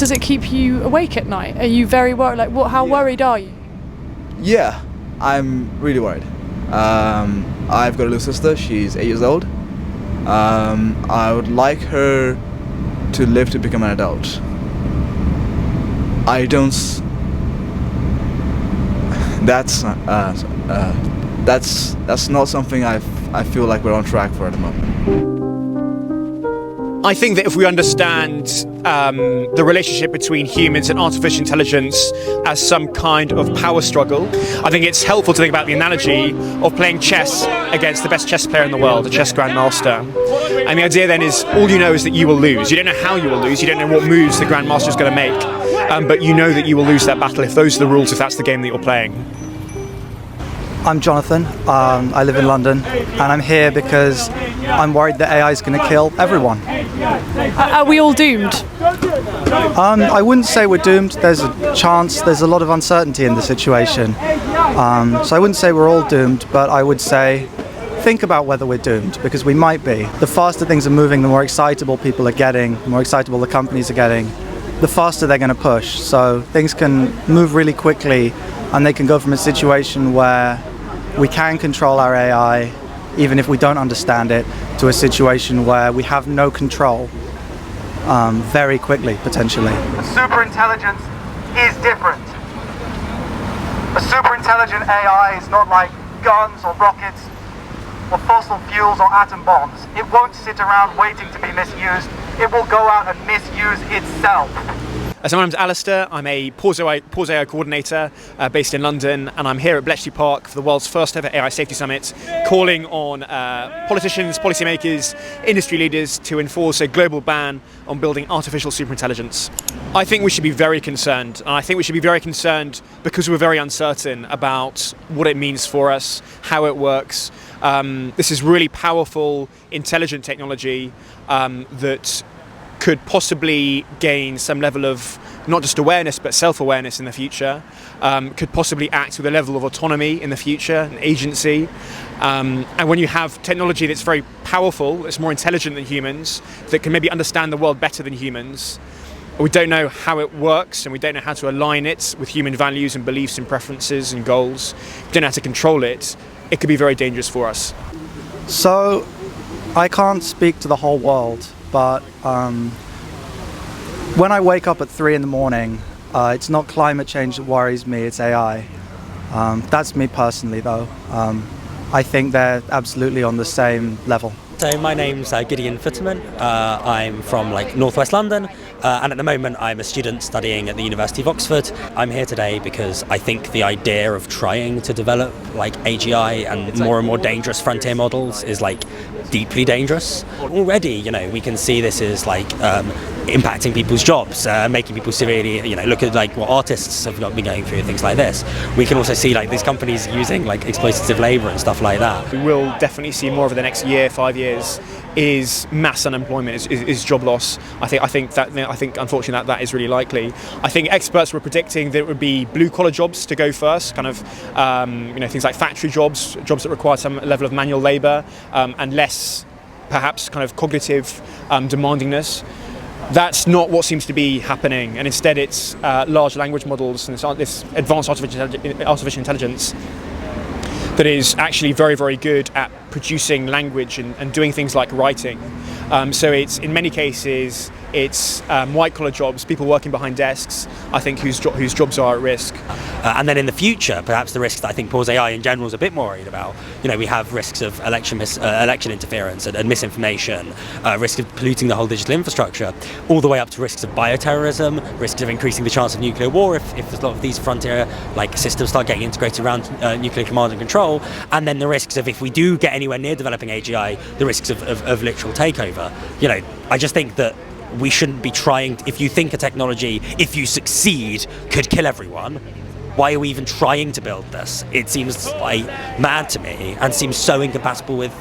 Does it keep you awake at night? Are you very worried? Like, how worried are you? Yeah, I'm really worried. I've got a little sister. She's 8 years old. I would like her to live to become an adult. I don't. That's not something I feel like we're on track for at the moment. I think that if we understand the relationship between humans and artificial intelligence as some kind of power struggle, I think it's helpful to think about the analogy of playing chess against the best chess player in the world, a chess grandmaster. And the idea then is all you know is that you will lose. You don't know how you will lose, you don't know what moves the grandmaster is going to make, but you know that you will lose that battle if those are the rules, if that's the game that you're playing. I'm Jonathan, I live in London, and I'm here because I'm worried that AI is going to kill everyone. Are we all doomed? I wouldn't say we're doomed. There's a chance, there's a lot of uncertainty in the situation. So I wouldn't say we're all doomed, but I would say think about whether we're doomed, because we might be. The faster things are moving, the more excitable people are getting, the more excitable the companies are getting, the faster they're going to push. So things can move really quickly, and they can go from a situation where we can control our AI, even if we don't understand it, to a situation where we have no control very quickly, potentially. A superintelligence is different. A superintelligent AI is not like guns or rockets or fossil fuels or atom bombs. It won't sit around waiting to be misused. It will go out and misuse itself. So my name's Alistair, I'm a Pause AI coordinator based in London, and I'm here at Bletchley Park for the world's first ever AI Safety Summit, calling on politicians, policymakers, industry leaders to enforce a global ban on building artificial superintelligence. I think we should be very concerned, and I think we should be very concerned because we're very uncertain about what it means for us, how it works. This is really powerful, intelligent technology that could possibly gain some level of not just awareness but self-awareness in the future, could possibly act with a level of autonomy in the future, an agency. And when you have technology that's very powerful, that's more intelligent than humans, that can maybe understand the world better than humans, we don't know how it works and we don't know how to align it with human values and beliefs and preferences and goals, we don't know how to control it, it could be very dangerous for us. So I can't speak to the whole world, but when I wake up at 3 in the morning, it's not climate change that worries me, it's AI. That's me personally though. I think they're absolutely on the same level. So my name's Gideon Futterman. I'm from northwest London, and at the moment I'm a student studying at the University of Oxford. I'm here today because I think the idea of trying to develop AGI and more dangerous frontier models is deeply dangerous. Already, we can see this is impacting people's jobs, making people severely, look at what artists have been going through, things like this. We can also see these companies using exploitative labour and stuff like that. We will definitely see more over the next year, 5 years, is mass unemployment, is job loss. I think unfortunately that is really likely. I think experts were predicting that it would be blue collar jobs to go first, things like factory jobs that require some level of manual labour, and less perhaps cognitive demandingness. That's not what seems to be happening, and instead it's large language models and this advanced artificial intelligence that is actually very, very good at producing language and doing things like writing. So it's, in many cases, it's white-collar jobs, people working behind desks, I think, whose jobs are at risk. And then in the future, perhaps the risks that I think Pause AI in general is a bit more worried about. We have risks of election interference and misinformation, risk of polluting the whole digital infrastructure, all the way up to risks of bioterrorism, risks of increasing the chance of nuclear war if a lot of these frontier systems start getting integrated around nuclear command and control, and then the risks of, if we do get anywhere near developing AGI, the risks of literal takeover. I just think that we shouldn't be trying, if you think a technology, if you succeed, could kill everyone, why are we even trying to build this? It seems mad to me and seems so incompatible with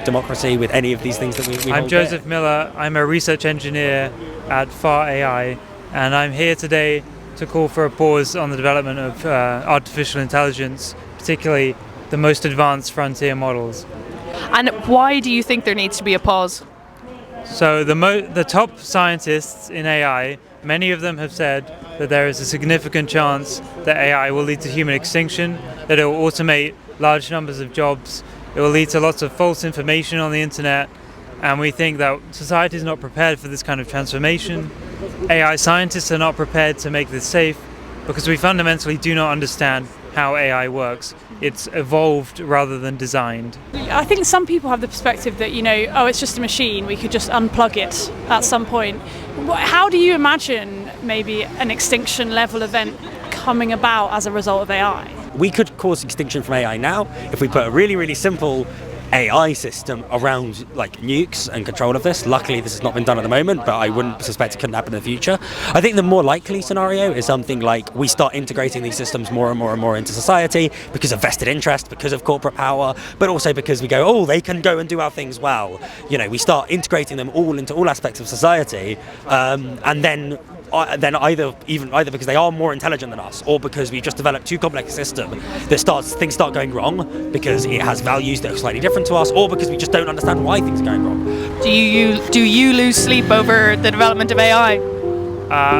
democracy, with any of these things that we I'm hold Joseph dear. Miller, I'm a research engineer at Far AI, and I'm here today to call for a pause on the development of artificial intelligence, particularly the most advanced frontier models. And why do you think there needs to be a pause? So the top scientists in AI Many of them have said that there is a significant chance that AI will lead to human extinction, that it will automate large numbers of jobs, it will lead to lots of false information on the internet, and we think that society is not prepared for this kind of transformation. AI scientists are not prepared to make this safe because we fundamentally do not understand how AI works. It's evolved rather than designed. I think some people have the perspective that, oh, it's just a machine, we could just unplug it at some point. How do you imagine maybe an extinction level event coming about as a result of AI? We could cause extinction from AI now if we put a really, really simple AI system around like nukes and control of this. Luckily this has not been done at the moment, but I wouldn't suspect it couldn't happen in the future. I think the more likely scenario is something like we start integrating these systems more and more and more into society because of vested interest, because of corporate power, but also because we go, oh, they can go and do our things well. We start integrating them all into all aspects of society, and then either because they are more intelligent than us, or because we just developed too complex a system that things start going wrong because it has values that are slightly different to us, or because we just don't understand why things are going wrong. Do you lose sleep over the development of AI?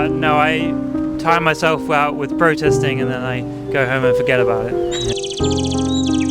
No, I tire myself out with protesting and then I go home and forget about it.